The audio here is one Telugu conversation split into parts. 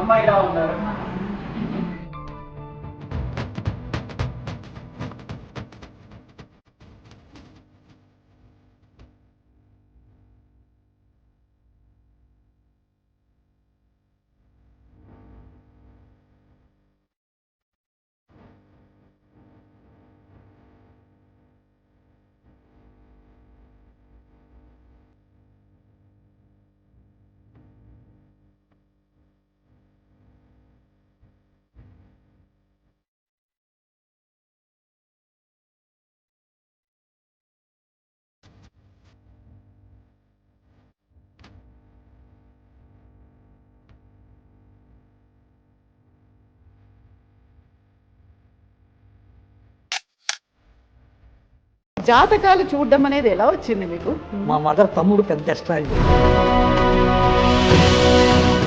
అమ్మాయి ఎలా ఉన్నారు? జాతకాలు చూడడం అనేది ఎలా వచ్చింది మీకు? మా మదర్ తమ్ముడు పెద్ద ఎస్ట్రాలజీ.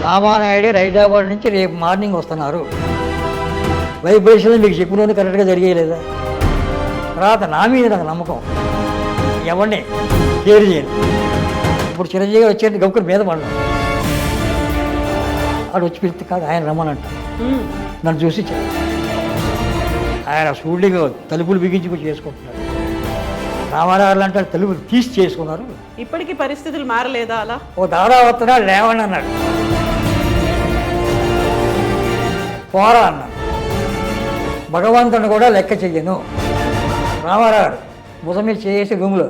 రామానాయుడు హైదరాబాద్ నుంచి రేపు మార్నింగ్ వస్తున్నారు. వైబ్రేషన్ మీకు చెప్పినది కరెక్ట్గా జరిగేయలేదా? తర్వాత నా మీద నాకు నమ్మకం, ఎవరిని కేర్ చేయను. ఇప్పుడు చిరంజీవి వచ్చేది గౌకర్ మీద పడ్డాను. ఆడు వచ్చి పిలిస్తే కాదు, ఆయన రమ్మనంట. నన్ను చూసి ఆయన షూటింగ్ తలుపులు బిగించి చేసుకుంటున్నాడు. రామారావు అంటే తలుపులు తీసి చేసుకున్నారు. ఇప్పటికీ పరిస్థితులు మారలేదా అలా? ఓ దాదా వస్తున్నాడు, లేవండి అన్నాడు. పోరా అన్నాడు. భగవంతుని కూడా లెక్క చెయ్యను. రామారావు భుజం మీద చేసి రూమ్లో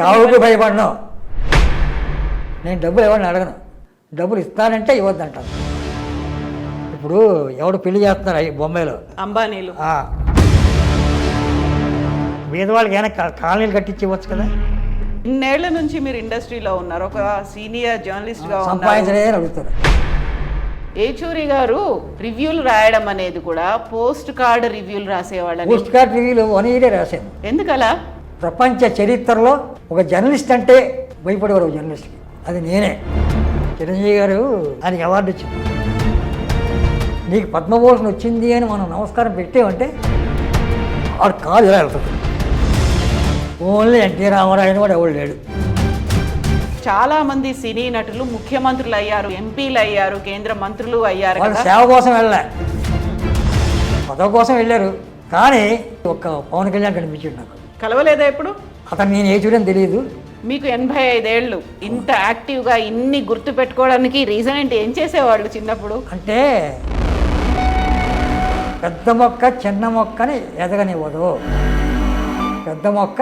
చావుకు భయపడను. నేను డబ్బులు ఎవరిని అడగను. డబ్బులు ఇస్తానంటే ఇవ్వద్దంటాను. ఇప్పుడు ఎవడు పెళ్లి చేస్తున్నారు బొంబాయిలో, అంబానీలు, మీద వాళ్ళకి ఏమైనా కాలనీలు కట్టించి ఇవ్వచ్చు కదా. ఇన్నేళ్ల నుంచి మీరు ఇండస్ట్రీలో ఉన్నారు, ఒక సీనియర్ జర్నలిస్ట్ గా సంపాదించనే అడుగుతారు. ఏచూరి గారు రివ్యూలు రాయడం అనేది కూడా పోస్ట్ కార్డ్ రివ్యూలు రాసేవాళ్ళని. పోస్ట్ కార్డ్ రివ్యూలు 1 year రాశాను. ఎందుకలా? ప్రపంచ చరిత్రలో ఒక జర్నలిస్ట్ అంటే భయపడేవారు. ఒక జర్నలిస్ట్కి అది నేనే. చిరంజీవి గారు ఆయనకి అవార్డు వచ్చింది. నీకు పద్మభూషణ్ వచ్చింది అని మనం నమస్కారం పెట్టేమంటే వాడు కాదు ఇలా వెళ్తుంది. ఓన్లీ ఎన్టీ రామారావు అని వాడు ఎవడు లేడు. చాలా మంది సినీ నటులు ముఖ్యమంత్రులు అయ్యారు, ఎంపీలు అయ్యారు, కేంద్ర మంత్రులు అయ్యారు. వాళ్ళు సేవ కోసం వెళ్ళలే, పదవి కోసం వెళ్ళారు. కానీ ఒక్క పవన్ కళ్యాణ్ కనిపించాడు నాకు. కలవలేదా ఎప్పుడు? అతను నేను ఏ చూడని తెలియదు. మీకు 85 ఏళ్ళు, ఇంత యాక్టివ్గా ఇన్ని గుర్తు పెట్టుకోవడానికి రీజన్ ఏంటి? ఏం చేసేవాళ్ళు చిన్నప్పుడు? అంటే పెద్ద మొక్క చిన్న మొక్కని ఎదగనివ్వదు, పెద్ద మొక్క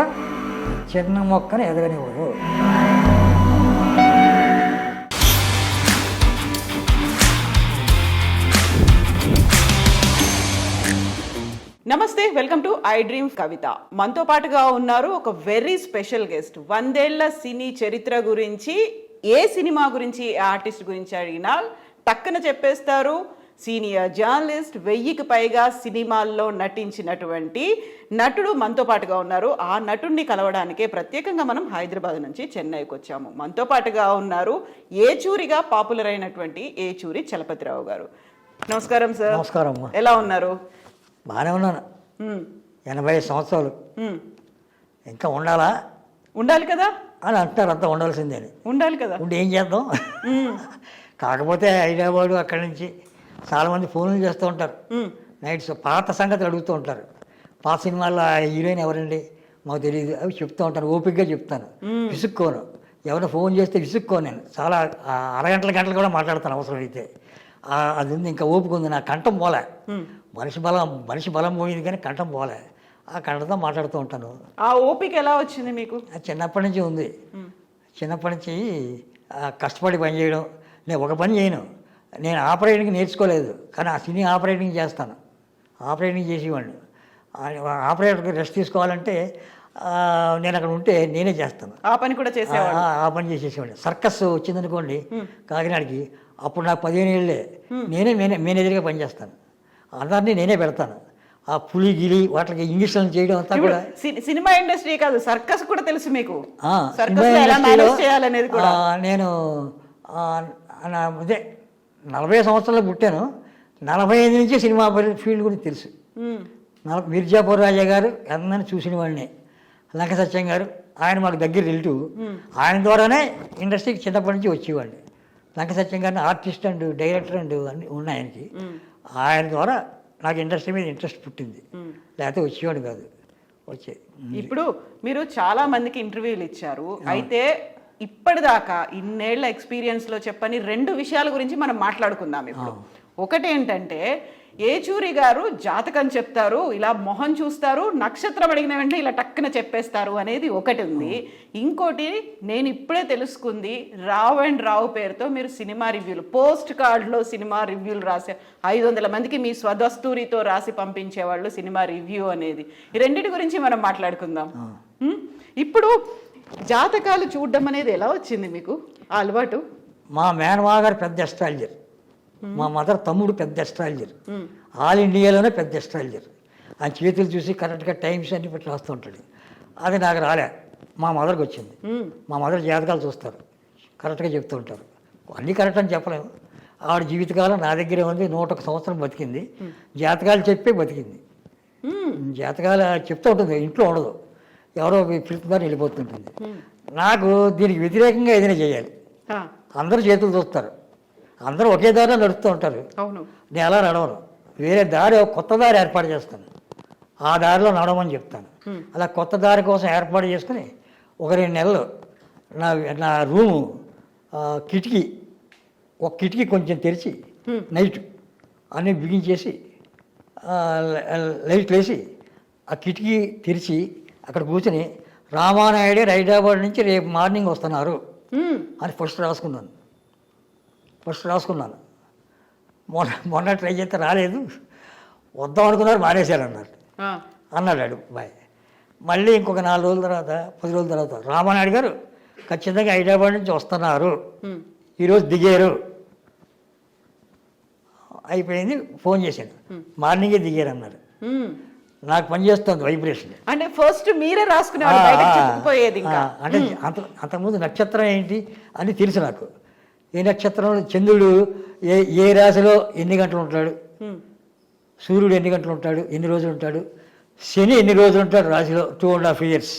చిన్న మొక్కని ఎదగనివ్వదు. నమస్తే, వెల్కమ్ టు ఐ డ్రీమ్ కవిత. మనతో పాటుగా ఉన్నారు ఒక వెరీ స్పెషల్ గెస్ట్. 100 ఏళ్ల సినీ చరిత్ర గురించి, ఏ సినిమా గురించి, ఏ ఆర్టిస్ట్ గురించి అడిగినా టక్కున చెప్పేస్తారు. సీనియర్ జర్నలిస్ట్, 1000కి పైగా సినిమాల్లో నటించినటువంటి నటుడు మనతో పాటుగా ఉన్నారు. ఆ నటుడిని కలవడానికే ప్రత్యేకంగా మనం హైదరాబాద్ నుంచి చెన్నైకి వచ్చాము. మనతో పాటుగా ఉన్నారు ఏచూరిగా పాపులర్ అయినటువంటి ఏచూరి చలపతిరావు గారు. నమస్కారం సార్. నమస్కారం. ఎలా ఉన్నారు? బాగానే ఉన్నాను. 85 సంవత్సరాలు ఇంకా ఉండాలా? ఉండాలి కదా అని అంటారు. అంతా ఉండాల్సిందే. ఉండాలి కదా. ఉండి ఏం చేద్దాం. కాకపోతే హైదరాబాదు అక్కడి నుంచి చాలామంది ఫోన్లు చేస్తూ ఉంటారు. నైట్స్ పాత సంగతులు అడుగుతూ ఉంటారు. పాత సినిమాల్లో హీరోయిన్ ఎవరండి మాకు తెలియదు, అవి చెప్తూ ఉంటాను. ఓపికగా చెప్తాను, విసుక్కోను. ఎవరైనా ఫోన్ చేస్తే విసుక్కోను. నేను చాలా గంటలు కూడా మాట్లాడతాను అవసరం అయితే. అది ఉంది, ఇంకా ఓపిక ఉంది. నా కంఠం పోలే. మనిషి బలం పోయింది కానీ కంఠం పోలే. ఆ కంఠంతో మాట్లాడుతూ ఉంటాను. ఆ ఓపిక ఎలా వచ్చింది మీకు? చిన్నప్పటి నుంచి ఉంది. చిన్నప్పటి నుంచి కష్టపడి పని చేయడం. నేను ఒక పని చేయను. నేను ఆపరేటింగ్ నేర్చుకోలేదు, కానీ ఆ సినీ ఆపరేటింగ్ చేస్తాను. ఆపరేటింగ్ చేసేవాడిని. ఆపరేటర్కి రెస్ట్ తీసుకోవాలంటే నేను అక్కడ ఉంటే నేనే చేస్తాను. ఆ పని కూడా చేసేవాడిని. ఆ పని చేసేసేవాడిని. సర్కస్ వచ్చిందనుకోండి కాకినాడకి, అప్పుడు నాకు 15 ఏళ్ళే. నేనే మేనేజర్గా పనిచేస్తాను. అందరినీ నేనే పెడతాను. ఆ పులి గిలి వాటికి ఇంగ్లీష్లో చేయడం అంతా కూడా. సినిమా ఇండస్ట్రీ కాదు, సర్కస్ కూడా తెలుసు మీకు. నేను అదే 40 సంవత్సరాలు పుట్టాను. 45 నుంచి సినిమా ఫీల్డ్ గురించి తెలుసు. మిర్జాపూర్ రాజా గారు అందరినీ చూసిన వాడిని. లంక సత్యం గారు, ఆయన మాకు దగ్గర రిలేటివ్. ఆయన ద్వారానే ఇండస్ట్రీకి చిన్నప్పటి నుంచి వచ్చేవాడిని. లంక సత్యం గారిని ఆర్టిస్ట్ అండ్ డైరెక్టర్ అండ్ అన్నీ ఉన్నాయి ఆయనకి. ఆయన ద్వారా నాకు ఇండస్ట్రీ మీద ఇంట్రెస్ట్ పుట్టింది, లేకపోతే వచ్చేవాడు కాదు. వచ్చే ఇప్పుడు మీరు చాలా మందికి ఇంటర్వ్యూలు ఇచ్చారు, అయితే ఇప్పటిదాకా ఇన్నేళ్ల ఎక్స్పీరియన్స్లో చెప్పని 2 విషయాల గురించి మనం మాట్లాడుకుందాం ఇప్పుడు. ఒకటి ఏంటంటే ఏచూరి గారు జాతకం చెప్తారు, ఇలా మొహం చూస్తారు, నక్షత్రం అడిగిన వెంటనే ఇలా టక్కున చెప్పేస్తారు అనేది ఒకటి ఉంది. ఇంకోటి నేను ఇప్పుడే తెలుసుకుంది, రావ్ అండ్ రావ్ పేరుతో మీరు సినిమా రివ్యూలు, పోస్ట్ కార్డులో సినిమా రివ్యూలు రాసే 500 మందికి మీ స్వదస్తూరితో రాసి పంపించేవాళ్ళు సినిమా రివ్యూ అనేది. ఈ రెండింటి గురించి మనం మాట్లాడుకుందాం. ఇప్పుడు జాతకాలు చూడడం అనేది ఎలా వచ్చింది మీకు ఆ అలవాటు? మా మేనమా గారు పెద్ద ఎస్ట్రాలజర్, మా మదర్ తమ్ముడు పెద్ద ఎస్ట్రాలజర్, ఆల్ ఇండియాలోనే పెద్ద ఎస్ట్రాలజర్. ఆయన చేతులు చూసి కరెక్ట్గా టైమ్స్ అన్ని పెట్టి రాస్తూ ఉంటాడు. అది నాకు రాలే, మా మదర్కి వచ్చింది. మా మదర్ జాతకాలు చూస్తారు, కరెక్ట్గా చెప్తూ ఉంటారు. అన్నీ కరెక్ట్ అని చెప్పలేము. ఆవిడ జీవితకాలం నా దగ్గరే ఉంది, 101 సంవత్సరం బతికింది. జాతకాలు చెప్పే బతికింది. జాతకాలు చెప్తూ ఉంటుంది, ఇంట్లో ఉండదు, ఎవరో పిలుపుదారు వెళ్ళిపోతుంటుంది. నాకు దీనికి వ్యతిరేకంగా ఏదైనా చేయాలి. అందరూ చేతులు చూస్తారు, అందరూ ఒకే దారిలో నడుస్తూ ఉంటారు. నేను అలా నడవను, వేరే దారి, కొత్త దారి ఏర్పాటు చేస్తాను, ఆ దారిలో నడవమని చెప్తాను. అలా కొత్త దారి కోసం ఏర్పాటు చేసుకుని ఒక 2 నెలలు నా రూము కిటికీ, ఒక కిటికీ కొంచెం తెరిచి నైట్ అన్నీ బిగించేసి లైట్లు వేసి ఆ కిటికీ తెరిచి అక్కడ కూర్చొని రామానాయుడే హైదరాబాద్ నుంచి రేపు మార్నింగ్ వస్తున్నారు అని ఫస్ట్ రాసుకున్నాను. మొన్న ట్రై చేస్తే రాలేదు, వద్దాం అనుకున్నారు, మానేశారు అన్నాడు బాయ్. మళ్ళీ ఇంకొక 4 రోజుల తర్వాత 10 రోజుల తర్వాత రామానాయుడు గారు ఖచ్చితంగా హైదరాబాద్ నుంచి వస్తున్నారు, ఈరోజు దిగారు. అయిపోయింది, ఫోన్ చేశాడు, మార్నింగే దిగారు అన్నారు. నాకు పనిచేస్తుంది వైబ్రేషన్. అంటే ఫస్ట్ మీరే రాసుకునేది. అంటే అంతకుముందు నక్షత్రం ఏంటి అని తెలుసు నాకు. ఏ నక్షత్రంలో చంద్రుడు ఏ రాశిలో ఎన్ని గంటలు ఉంటాడు, సూర్యుడు ఎన్ని గంటలు ఉంటాడు, ఎన్ని రోజులు ఉంటాడు, శని ఎన్ని రోజులు ఉంటాడు రాశిలో, 2.5 years,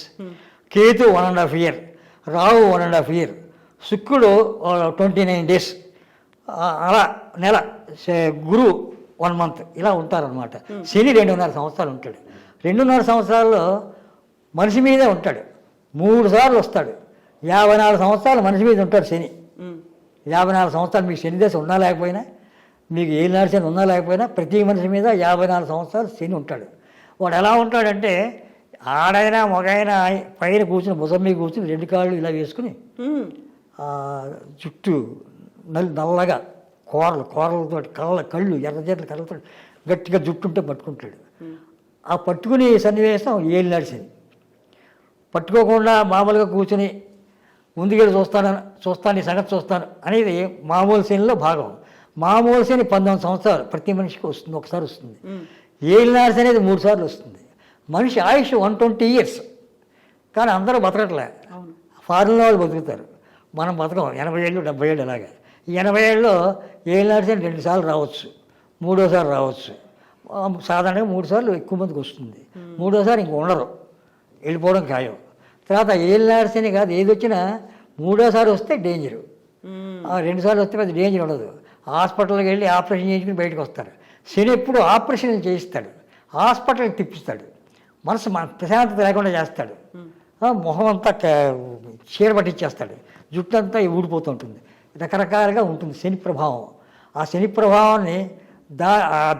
Ketu 1.5 year, Rahu 1.5 year, శుక్రుడు 29 days, అలా నెల, గురువు 1 month, ఇలా ఉంటారనమాట. శని 2.5 సంవత్సరాలు ఉంటాడు. 2.5 సంవత్సరాల్లో మనిషి మీదే ఉంటాడు, 3 సార్లు వస్తాడు. 54 సంవత్సరాలు మనిషి మీద ఉంటాడు శని. 54 సంవత్సరాలు మీకు శని దశ ఉన్నా లేకపోయినా, మీకు ఏలినాడు శని ఉన్నా లేకపోయినా, ప్రతి మనిషి మీద 54 సంవత్సరాలు శని ఉంటాడు. వాడు ఎలా ఉంటాడంటే, ఆడైనా మగైనా పైన కూర్చుని భుజం మీద కూర్చుని 2 కాళ్ళు ఇలా వేసుకుని, చుట్టూ నల్లగా కోరలతో కళ్ళు ఎర్రజెర్ల కళ్ళతో గట్టిగా జుట్టుంటే పట్టుకుంటాడు. ఆ పట్టుకుని సన్నివేశం ఏలినాడు శని. పట్టుకోకుండా మామూలుగా కూర్చుని ముందుకెళ్ళి చూస్తాను ఈ సంగతి చూస్తాను అనేది మామూలు శనిలో భాగం. మామూలు శని 19 సంవత్సరాలు ప్రతి మనిషికి వస్తుంది, ఒకసారి వస్తుంది. ఏలినాడు శని అనేది 3 సార్లు వస్తుంది. మనిషి ఆయుష్ 120 years, కానీ అందరూ బతకట్లే. ఫారిన్ వాళ్ళు బతుకుతారు, మనం బతకం 80 ఏళ్ళు 70 ఏళ్ళు. అలాగే 80 ఏళ్ళలో ఏలినాడు శని 2 సార్లు రావచ్చు, 3వసారి రావచ్చు. సాధారణంగా 3 సార్లు ఎక్కువ మందికి వస్తుంది, 3వసారి ఇంక ఉండరు, వెళ్ళిపోవడం ఖాయం. తర్వాత ఏలినాడు శని కాదు, ఏది వచ్చినా 3వసారి వస్తే డేంజరు, 2 సార్లు వస్తే పెద్ద డేంజర్ ఉండదు. హాస్పిటల్కి వెళ్ళి ఆపరేషన్ చేయించుకుని బయటకు వస్తారు. శని ఎప్పుడు ఆపరేషన్ చేయిస్తాడు, హాస్పిటల్కి తిప్పిస్తాడు, మనసు ప్రశాంతత లేకుండా చేస్తాడు, మొహం అంతా చీర పట్టించేస్తాడు, జుట్టు అంతా ఊడిపోతుంటుంది, రకరకాలుగా ఉంటుంది శని ప్రభావం. ఆ శని ప్రభావాన్ని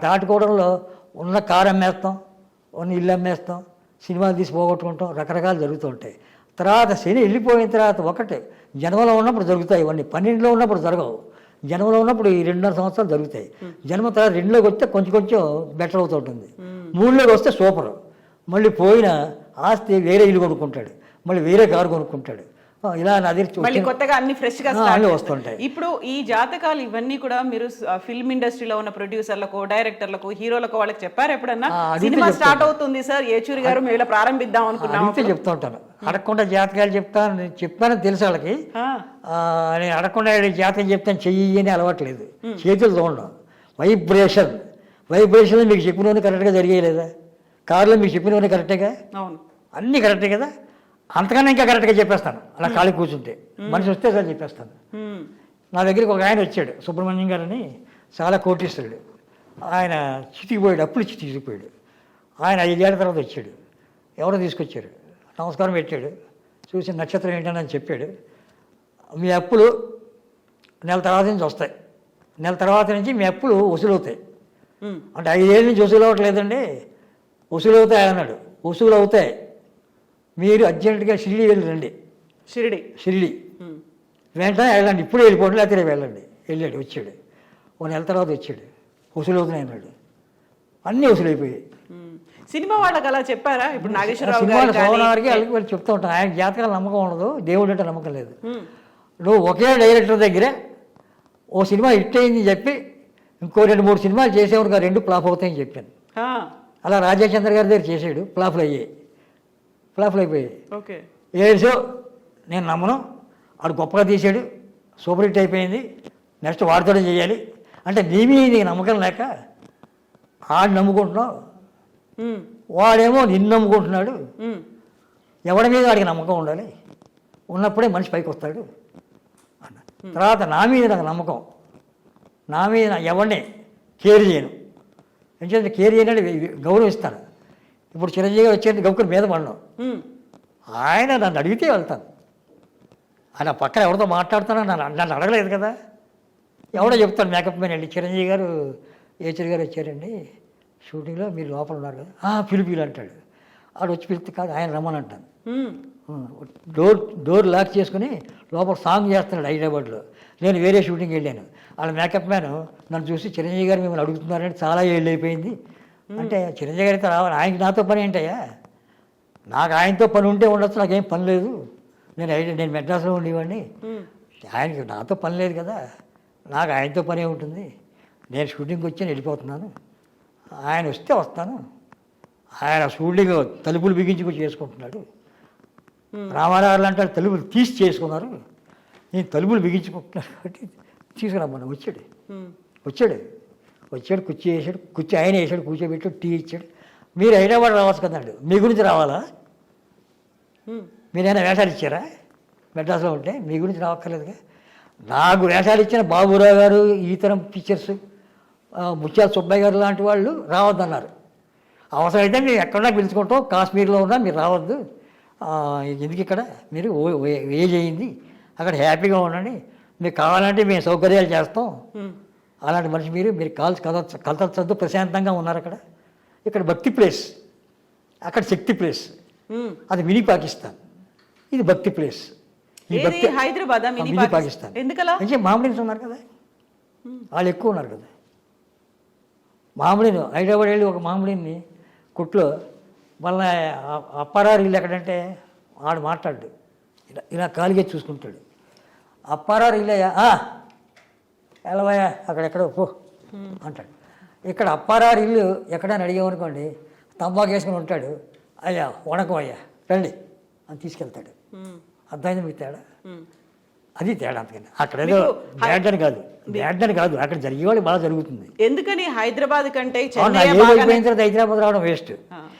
దాటుకోవడంలో ఉన్న కారు అమ్మేస్తాం, ఉన్న ఇల్లు అమ్మేస్తాం, సినిమాలు తీసి పోగొట్టుకుంటాం, రకరకాలు జరుగుతూ ఉంటాయి. తర్వాత శని వెళ్ళిపోయిన తర్వాత ఒకటి జన్మలో ఉన్నప్పుడు జరుగుతాయి ఇవన్నీ, 12లో ఉన్నప్పుడు జరగవు, జన్మలో ఉన్నప్పుడు ఈ 2.5 సంవత్సరాలు జరుగుతాయి. జన్మ తర్వాత 2లోకి వస్తే కొంచెం బెటర్ అవుతూ ఉంటుంది, 3లోకి వస్తే సూపర్. మళ్ళీ పోయిన ఆస్తి వేరే ఇల్లు కొనుక్కుంటాడు, మళ్ళీ వేరే కారు కొనుక్కుంటాడు, ఇలా నది కొత్తగా అన్ని ఫ్రెష్ గా వస్తుంటాయి. ఇప్పుడు ఈ జాతకాలు ఇవన్నీ కూడా మీరు ఫిల్మ్ ఇండస్ట్రీలో ఉన్న ప్రొడ్యూసర్లకు, డైరెక్టర్లకు, హీరోలకు వాళ్ళకి చెప్పారు ఎప్పుడన్నా? సినిమా స్టార్ట్ అవుతుంది సార్, ఏచూరి గారు మేము ఇలా ప్రారంభిద్దాం అనుకున్నాం అంతే చెప్తూ ఉంటాను. అడగకుండా జాతకాలు చెప్తానని తెలుసు వాళ్ళకి. నేను అడగకుండా జాతకం చెప్తాను చెయ్యి అని అలవాట్లేదు, చేతులు చూడడం. వైబ్రేషన్ మీకు చెప్పినవన్నీ కరెక్ట్గా జరిగేయలేదా? కారులో మీకు చెప్పినవన్నీ కరెక్టేగా, అన్నీ కరెక్టే కదా, అంతకన్నా ఇంకా కరెక్ట్గా చెప్పేస్తాను. అలా ఖాళీ కూర్చుంటే మనిషి వస్తే సార్ చెప్పేస్తాను. నా దగ్గరికి ఒక ఆయన వచ్చాడు, సుబ్రహ్మణ్యం గారని, చాలా కోటీశ్వరుడు. ఆయన చితికిపోయాడు, అప్పుడు చితికిపోయాడు. ఆయన 5 ఏళ్ల తర్వాత వచ్చాడు. ఎవరో తీసుకొచ్చారు, నమస్కారం పెట్టాడు, చూసి నక్షత్రం ఏంటని చెప్పాడు. మీ అప్పులు నెల తర్వాత నుంచి వస్తాయి, నెల తర్వాత నుంచి మీ అప్పులు వసూలు అవుతాయి. అంటే 5 ఏళ్ళ నుంచి వసూలు అవ్వట్లేదండి, వసూలు అవుతాయి అన్నాడు. వసూలు అవుతాయి, మీరు అర్జెంటుగా షిరిడి వెళ్ళండి. షిరిడి వెంటనే వెళ్ళండి, ఇప్పుడే వెళ్ళిపోండి, లేకపోతే రేపు వెళ్ళండి. వెళ్ళాడు, వచ్చాడు. 1 నెల తర్వాత వచ్చాడు, వసూలు అవుతున్నాయి అన్నాడు. అన్నీ వసూలు అయిపోయాయి. సినిమా వాళ్ళకి అలా చెప్పారా? ఇప్పుడు నాగేశ్వరరావు సినిమాలు గారు సోమవారికి వాళ్ళు చెప్తూ ఉంటాను, ఆయన జాతకాలు నమ్మకం ఉండదు, దేవుడు అంటే నమ్మకం లేదు. నువ్వు ఒకే డైరెక్టర్ దగ్గర ఓ సినిమా హిట్ అయింది చెప్పి ఇంకో 2-3 సినిమాలు చేసేవాడు, 2 ఫ్లాప్ అవుతాయని చెప్పాను. అలా రాజేచంద్ర గారి దగ్గర చేసాడు, ఫ్లాప్లు అయిపోయాయి. ఓకే, ఏడ్చో నేను నమ్మను, ఆడు గొప్పగా తీసాడు, సూపర్ హిట్ అయిపోయింది, నెక్స్ట్ వాడితోనే చేయాలి అంటే నీ మీద నీకు నమ్మకం లేక ఆడు నమ్ముకుంటున్నావు, వాడేమో నిన్ను నమ్ముకుంటున్నాడు. ఎవడి మీద వాడికి నమ్మకం ఉండాలి, ఉన్నప్పుడే మనిషి పైకి వస్తాడు అన్న. తర్వాత నా మీద నాకు నమ్మకం, నా మీద ఎవరిని కేర్ చేయను, ఎందుకంటే కేర్ చేయనంటే గౌరవిస్తాను. ఇప్పుడు చిరంజీవి గారు వచ్చేది గౌకర్ మీద పడను, ఆయన నన్ను అడిగితే వెళ్తాను. ఆయన పక్కన ఎవరితో మాట్లాడుతానో నన్ను అడగలేదు కదా, ఎవడో చెప్తాను మేకప్ మ్యాన్ అండి, చిరంజీవి గారు ఏచర్ గారు వచ్చారండి షూటింగ్లో, మీరు లోపల ఉన్నారు కదా, పిలుపులు అంటాడు. ఆడు వచ్చి పిలిస్తే కాదు, ఆయన రమ్మని అంటాను. డోర్ లాక్ చేసుకుని లోపల సాంగ్ చేస్తున్నాడు హైదరాబాద్లో, నేను వేరే షూటింగ్కి వెళ్ళాను. వాళ్ళ మేకప్ మ్యాన్ నన్ను చూసి చిరంజీవి గారు మిమ్మల్ని అడుగుతున్నారంటే చాలా ఏళ్ళు అయిపోయింది అంటే, చిరంజీవి గారితో రావాలి, ఆయనకి నాతో పని ఏంటయ్యా, నాకు ఆయనతో పని ఉంటే ఉండొచ్చు, నాకేం పని లేదు, నేను మెడ్రాస్లో ఉండేవాడిని, ఆయనకి నాతో పని లేదు కదా, నాకు ఆయనతో పనే ఉంటుంది, నేను షూటింగ్కి వచ్చి వెళ్ళిపోతున్నాను, ఆయన వస్తే వస్తాను. ఆయన షూటింగ్ తలుపులు బిగించుకొని చేసుకుంటున్నాడు. రామారావు అంటే తలుపులు తీసి చేసుకున్నారు, నేను తలుపులు బిగించుకుంటున్నాను కాబట్టి తీసుకురమ్మన్నా. వచ్చాడు కుర్చీ వేసాడు, కుర్చీ ఆయన వేసాడు, కూర్చోబెట్టాడు, టీ ఇచ్చాడు. మీరు హైదరాబాద్ రావచ్చు కదండి, మీ గురించి రావాలా, మీరైనా వేషాలు ఇచ్చారా మెడ్రాస్లో ఉంటే, మీ గురించి రావక్కర్లేదుగా. నాకు వేషాలు ఇచ్చిన బాబురావు గారు, ఈ తరం పిక్చర్స్, ముత్యాల సుబ్బయ్య గారు లాంటి వాళ్ళు రావద్దన్నారు. అవసరమైతే మేము ఎక్కడన్నా పిలుచుకుంటాం, కాశ్మీర్లో ఉన్నా మీరు రావద్దు, ఎందుకు ఇక్కడ మీరు ఏజ్ అయింది, అక్కడ హ్యాపీగా ఉండండి, మీకు కావాలంటే మేము సౌకర్యాలు చేస్తాం, అలాంటి మనిషి మీరు కలతొద్దు, ప్రశాంతంగా ఉన్నారు అక్కడ. ఇక్కడ భక్తి ప్లేస్, అక్కడ శక్తి ప్లేస్, అది మినీ పాకిస్తాన్, ఇది భక్తి ప్లేస్. హైదరాబాద్ మినీ పాకిస్తాన్ అంటే మామిడిన్స్ ఉన్నారు కదా, వాళ్ళు ఎక్కువ ఉన్నారు కదా. మామిడిని హైదరాబాద్ వెళ్ళి ఒక మామిడిని కుట్లో మళ్ళీ అప్పారారు ఇల్లు ఎక్కడంటే ఆడు మాట్లాడు, ఇలా కాలిగే చూసుకుంటాడు. అప్పారారు ఇల్లయ్యా, ఎలవయ్యా అక్కడెక్కడో పో అంటాడు. ఇక్కడ అప్పారారు ఇల్లు ఎక్కడని అడిగామనుకోండి, తంబాకు వేసుకుని ఉంటాడు, అయ్యా వణకం అయ్యా రండి అని తీసుకెళ్తాడు. అర్థమైంది మీకు తేడా, అది తేడా. అంతకని అక్కడ ఏదో బ్యాడ్ అని కాదు, అక్కడ జరిగేవాళ్ళు బాగా జరుగుతుంది. ఎందుకని హైదరాబాద్ కంటే అయిపోయిన తర్వాత హైదరాబాద్ రావడం వేస్ట్.